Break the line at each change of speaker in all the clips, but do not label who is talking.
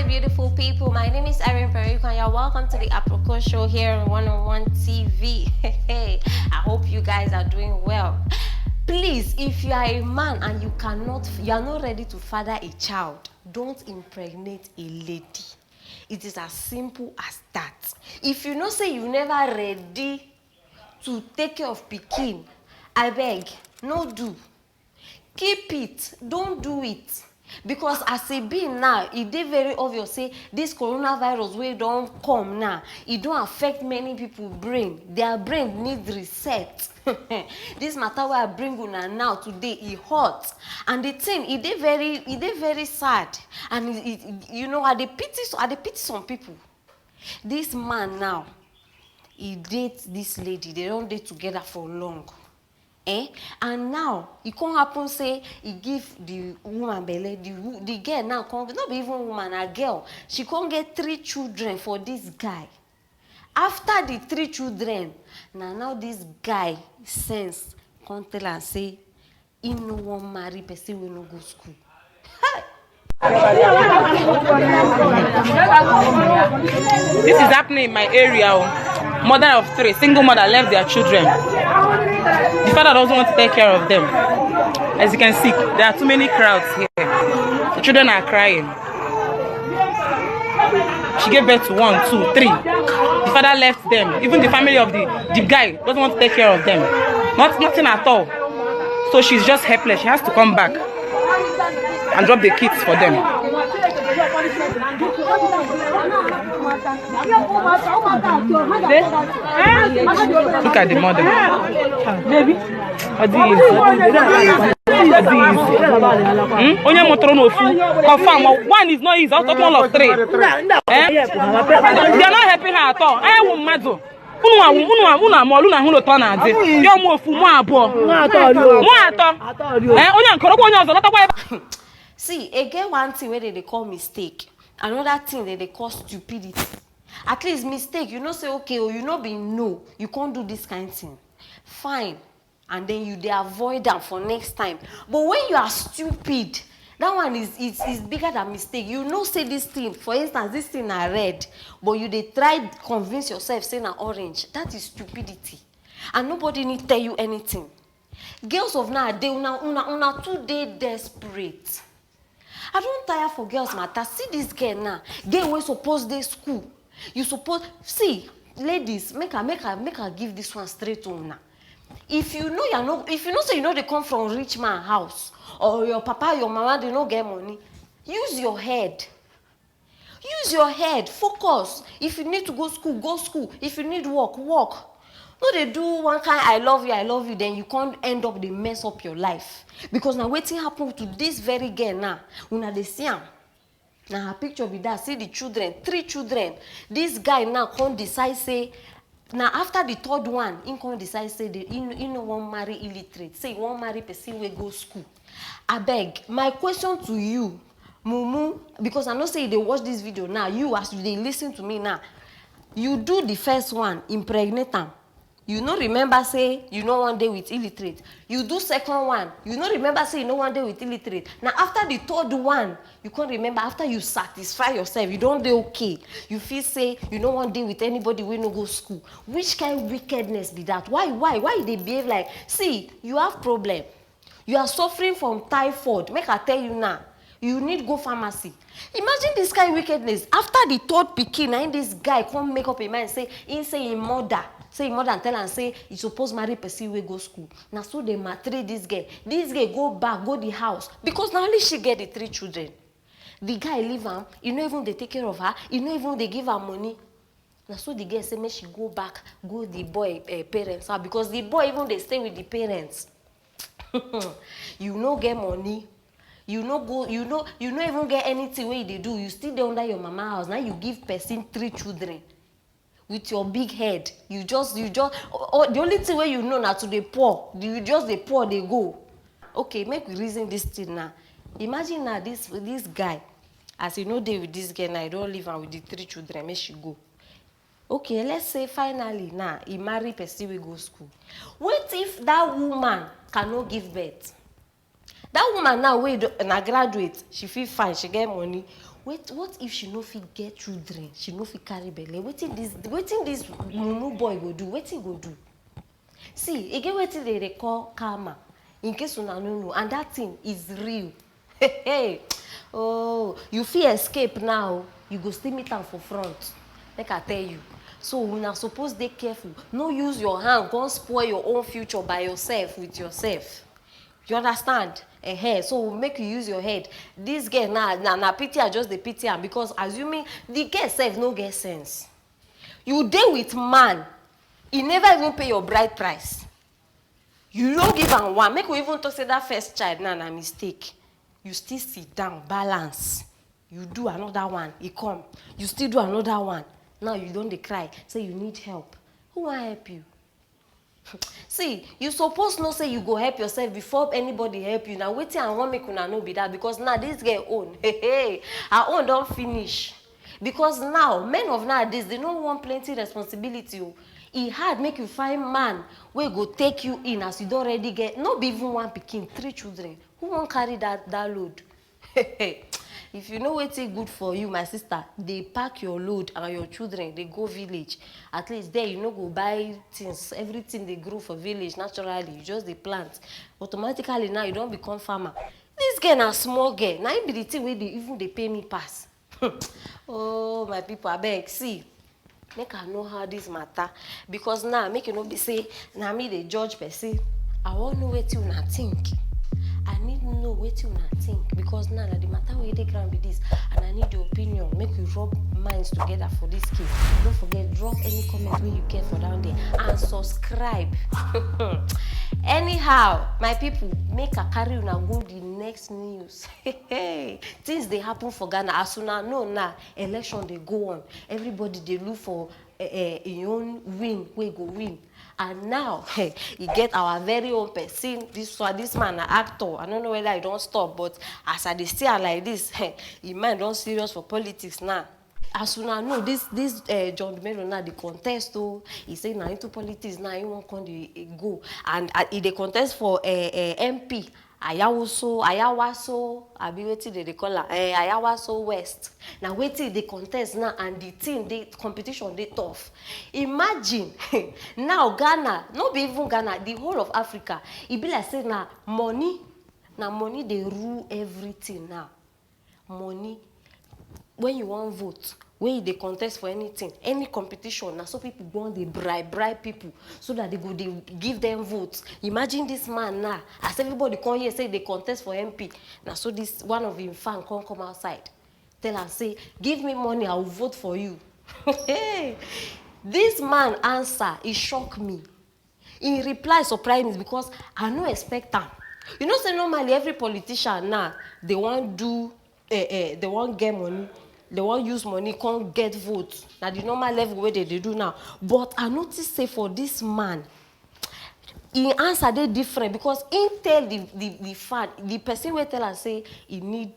beautiful people. My name is Erin Perico and you're welcome to the Aproko Show here on 101 TV. I hope you guys are doing well. Please, if you are a man and you are not ready to father a child, don't impregnate a lady. It is as simple as that. If you know say you never ready to take care of pikin, I beg, no do. Keep it, don't do it. Because as e be now, it dey very obvious say this coronavirus wey don come now, it don't affect many people brain. Their brain need reset. This matter wey I bring una now today, it hot. And the thing, it dey very sad. And you know, I dey pity some people. This man now, he date this lady, they don't date together for long. And now it can't happen say he give the woman belle, the girl now can't, not be even woman, a girl, she can't get 3 children for this guy. After the 3 children, now this guy sense can't tell and say he no want marry person wey no go school.
This is happening in my area. Mother of 3, single mother left their children. The father doesn't want to take care of them. As you can see, there are too many crowds here. The children are crying. She gave birth to 1, 2, 3. The father left them. Even the family of the guy doesn't want to take care of them. Nothing at all. So she's just helpless. She has to come back and drop the kids for them. Look at the mother. Baby. Onye motor no fool. Confirm. 1 is not easy. I'm talking all of 3. They are not helping her at all.
See, again, one thing where they call mistake, another thing that they call stupidity. At least mistake, you know, say okay, or you know, be no, you can't do this kind of thing. Fine, and then they avoid them for next time. But when you are stupid, that one is bigger than mistake. You know, say this thing, for instance, this thing I read, but they try to convince yourself saying an orange. That is stupidity, and nobody need to tell you anything. Girls of nowadays, una too dey desperate. I don't tire for girls matter. See this girl now. Girl wey suppose dey school. You suppose see, ladies, make her give this one straight to una. If you know say you know they come from rich man house, or your papa, your mama, they no get money. Use your head. Use your head. Focus. If you need to go school, go school. If you need work, work. No, they do one kind I love you, then you can't end up they mess up your life. Because now waiting happen to this very girl now. Una dey see am. Now her picture be that. See the children, 3 children. This guy now can't decide say. Now after the 3rd one, he can't decide say he no want marry illiterate. Say he want marry person wey go school. I beg, my question to you, Mumu, because I know say they watch this video now. You as they listen to me now, you do the first one, impregnate am. You no remember say you no one day with illiterate. You do second one. You no remember say you no one day with illiterate. Now after the 3rd one, you can't remember. After you satisfy yourself, you don't dey okay. You feel say you no one day with anybody wey no go school. Which kind of wickedness be that? Why they behave like? See, you have problem. You are suffering from typhoid. Make I tell you now. You need go pharmacy. Imagine this kind of wickedness. After the 3rd pikin, and this guy come make up a mind say him mother. Say mother and tell and say you suppose marry person wey go school. Now so they maltreat this girl. This girl go back, go the house. Because now only she get the 3 children. The guy leave her, you know even they take care of her, you know even they give her money. Now so the girl say make she go back, go the boy parents house. Because the boy even they stay with the parents. You no get money. You no even get anything where they do. You still there under your mama house. Now you give person 3 children. With your big head, you just the only thing where you know now to the poor, you just the poor they go. Okay, make we reason this thing now. Imagine now this guy, as you know, they with this girl now, you don't live with the 3 children, make she go. Okay, let's say finally now he marry person we go school. What if that woman cannot give birth? That woman now na graduate, she feel fine, she get money. Wait, what if she no fit get children? She no fit carry belle. Wetin this mumu boy go do? Wetin go do? See, e get wetin they call karma. In case una no know, and that thing is real. Hey, oh, you fit escape now. You go still meet am for front. Make I tell you. So una suppose dey careful. No use your hand go spoil your own future by yourself with yourself. You understand? So make you use your head. This girl na pity, I just dey pity am because assuming the girl sef no get sense. You dey with man, he never even pay your bride price. You no give am one. Make we even talk say that first child na mistake. You still sit down, balance. You do another one, he come. You still do another one. Now you don dey cry, say you need help. Who wan help you? See, you suppose know say you go help yourself before anybody help you. Now wetin I wan make una know be that because now this girl own, her own don finish. Because now men of nowadays they no want plenty responsibility. E hard make you find man wey go take you in as you don already get no be even one pikin, 3 children. Who wan carry that load? If you know wetin good for you, my sister, dey pack your load and your children, dey go village. At least there you no go buy things. Everything dey grow for village naturally. You just dey plant. Automatically now you don become farmer. This girl na small girl. Na im be the thing wey dey even dey pay me pass. Oh my people, abeg see. Make I know how this matter. Because now make you no be say na me dey judge person. I wan know wetin una think. I need to know wetin una think because now the matter wey dey ground be this and I need your opinion. Make you rub minds together for this case. Don't forget, drop any comment wey you get for down there and subscribe. Anyhow, my people, make I carry una go the next news. Things dey happen for Ghana. As una know now, election dey go on. Everybody dey look for im own win wey go win. And now, you get our very own person. This man, an actor. I don't know whether he don't stop, but as I dey see her like this, he mind don't serious for politics now. As soon as know this John Dumelo now the contest, oh, he say now into politics now. He won't come go, and he the contest for MP. Ayawaso, abi wetin they call her, Ayawaso West. Now wetin the contest now, and the team, the competition, they tough. Imagine now Ghana, not be even Ghana, the whole of Africa. It be like say now money they rule everything now. Money. When you want vote, when they contest for anything, any competition, now so people go on they bribe people so that they give them votes. Imagine this man now, as everybody come here say they contest for MP. Now so this one of him fan come outside, tell and say, give me money, I will vote for you. This man answer, it shocked me. In reply, surprised me because I no expect him. You know, say normally every politician now they want do, they want get money. They want use money, can't get votes. Now the normal level where they do now. But I noticed say for this man, he answer they different because he tell the fan, the person will tell and say he need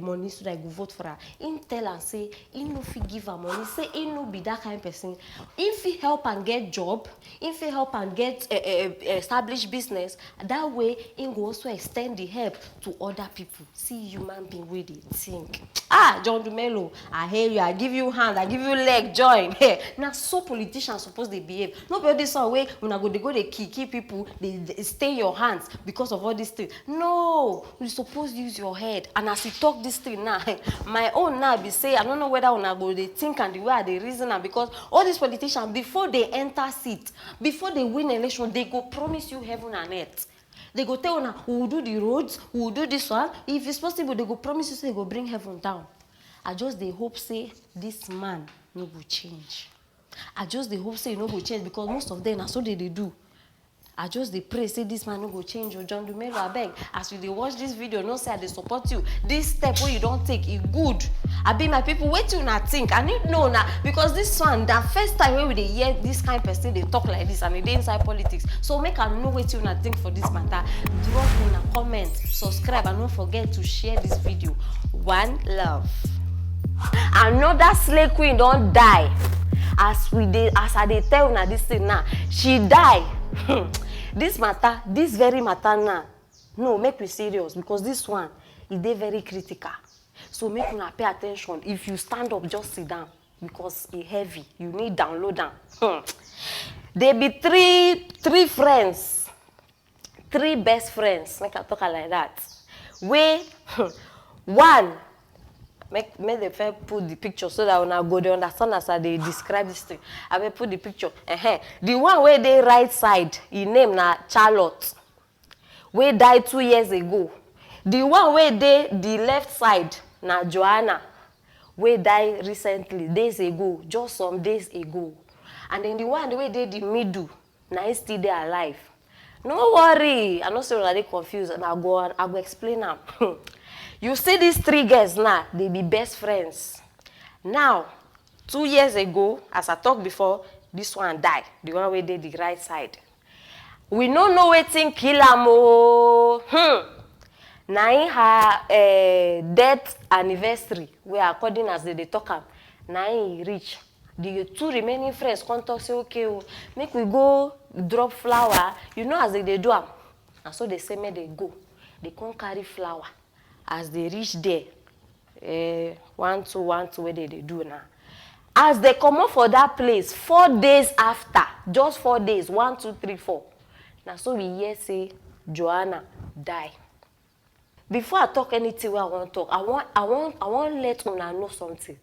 money so that I go vote for her. He tell and say he no fit give her money. Say he no be that kind of person. If he help and get job, if he help and get establish business, that way he go also extend the help to other people. See human being where they think. Ah, John Dumelo, I hear you. I give you hand. I give you leg. Join. Hey, now so politicians supposed they behave. Nobody this way when they go they key people. They stay in your hands because of all these things. No, you supposed use your head. And as you talk this thing now, my own now be say I don't know whether una go they think and the way they reason and because all these politicians before they enter seat, before they win election, they go promise you heaven and earth. They go tell you, we will do the roads, we will do this one. If it's possible, they go promise you say they go bring heaven down. I just they hope say this man no go change. I just they hope say no go change because most of them are so they do. I just they pray say this man no go change. Or John Dumelo, I beg. As you they watch this video, no say they support you. This step where you don't take is good. I be my people, wait till not think. I need know now because this one, that first time when they hear this kind of person, they talk like this and they inside politics. So make I know wait till not think for this matter. Drop in a comment, subscribe, and don't forget to share this video. One love. Another slay queen don't die. As I they tell now this thing now, she die. This matter, this very matter now, no, make me serious because this one is very critical. So make una pay attention. If you stand up, just sit down because it's heavy. You need download them. They be three friends, three best friends. Make I talk like that. Where one make the first put the picture so that when I go they understand as they describe this thing. I will put the picture. The one where they right side, his name na Charlotte. We died 2 years ago. The one where they the left side na Joanna. We died recently, days ago, just some days ago. And then the one where they the middle, na he still there alive. No worry, I'm not so really confused. And I go explain them. You see these three girls now, they be best friends. Now, 2 years ago, as I talked before, this one died. The one where they the right side. We don't know wetin kill am o. Na in her death anniversary, where according as they talk am, na in reach. The two remaining friends come talk say, okay, make we go drop flower. You know as they do am. And so they say make they go. They come carry flower. As they reach there, 1, 2, 1, 2, where they do now. As they come up for that place, 4 days after, just 4 days, 1, 2, 3, 4. Now so we hear say Joanna die. Before I talk anything where I want to talk, I want let una know something.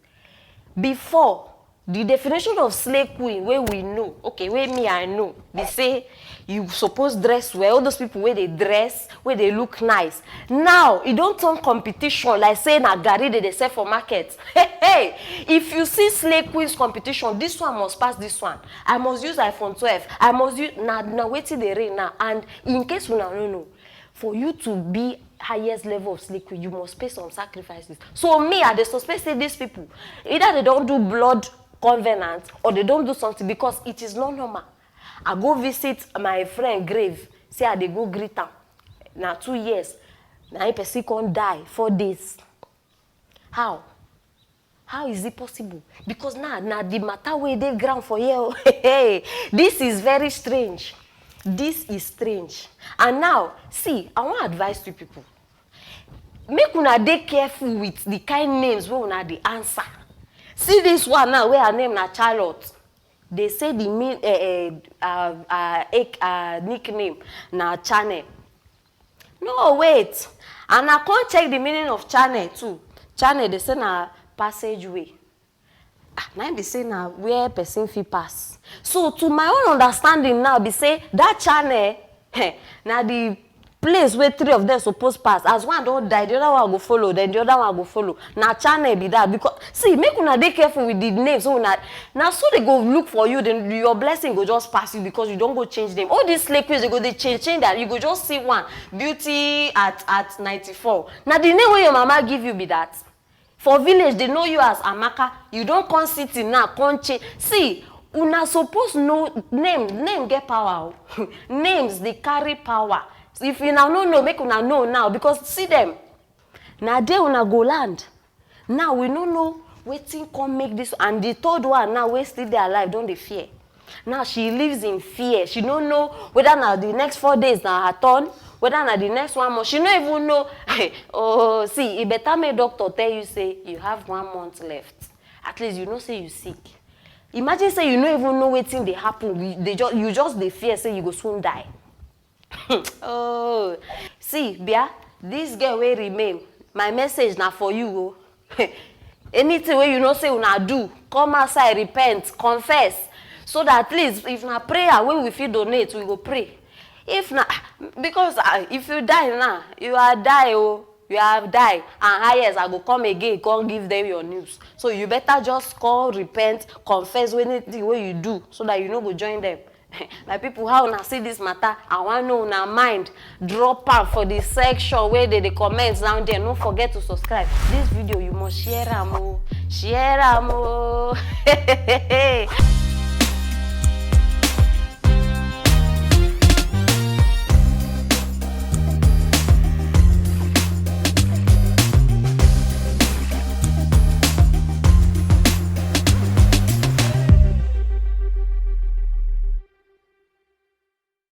Before, the definition of slave queen where we know, okay, where me I know, they say you suppose dress well. All those people where they dress, where they look nice. Now it don't turn competition like saying na garri they sell for market. Hey, if you see slave queens competition, this one must pass this one. I must use iPhone 12. I must use now wait till they rain now. And in case you don't know, for you to be highest level of slave queen, you must pay some sacrifices. So me, I suspect say these people either they don't do blood covenant or they don't do something because it is not normal. I go visit my friend grave, say I they go greet am. Now 2 years, now a person can die 4 days. How? How is it possible? Because now the matter where they ground for you. This is very strange. This is strange. And now, see, I want to advise you people. Make una dey careful with the kind names where una dey answer. See this one now where her name na Charlotte. They say the nickname na Channel. No, wait. And I can't check the meaning of Channel too. Channel, they say na passageway. Now they say na where person fit pass. So to my own understanding now, they say that channel, now the place where 3 of them supposed pass. As one don't die, the other one go follow, then the other one go follow. Now channel be that because see, make una dey careful with the names. So now so they go look for you, then your blessing go just pass you because you don't go change them. All these slave queens they go they change that. You go just see one beauty at 94. Now the name where your mama give you be that. For village, they know you as Amaka. You don't come city now, come change. See, una suppose know name get power. Names they carry power. So if you now know, make una know now because see them. Now they una go land. Now we don't know waiting come make this and the third one now we still there alive, don't they fear. Now she lives in fear. She don't know whether now the next 4 days now her turn. Whether na the next 1 month, she don't even know. Oh, see, it better make doctor tell you say you have 1 month left. At least you know say you sick. Imagine say you don't even know what thing they happen. You just they fear say you go soon die. Oh, see, Bia, this girl will remain. My message now for you. Anything where you know say una do, come outside, repent, confess, so that at least if na prayer when we feel donate, we go pray. If not, because if you die now, you are die, oh, you have died, and highest I go come again, come give them your news. So you better just call, repent, confess anything what you do, so that you know go join them. Like people, how now see this matter? I want to know now mind. Drop out for the section where they comments down there. Don't forget to subscribe. This video you must share, amo, share, amo.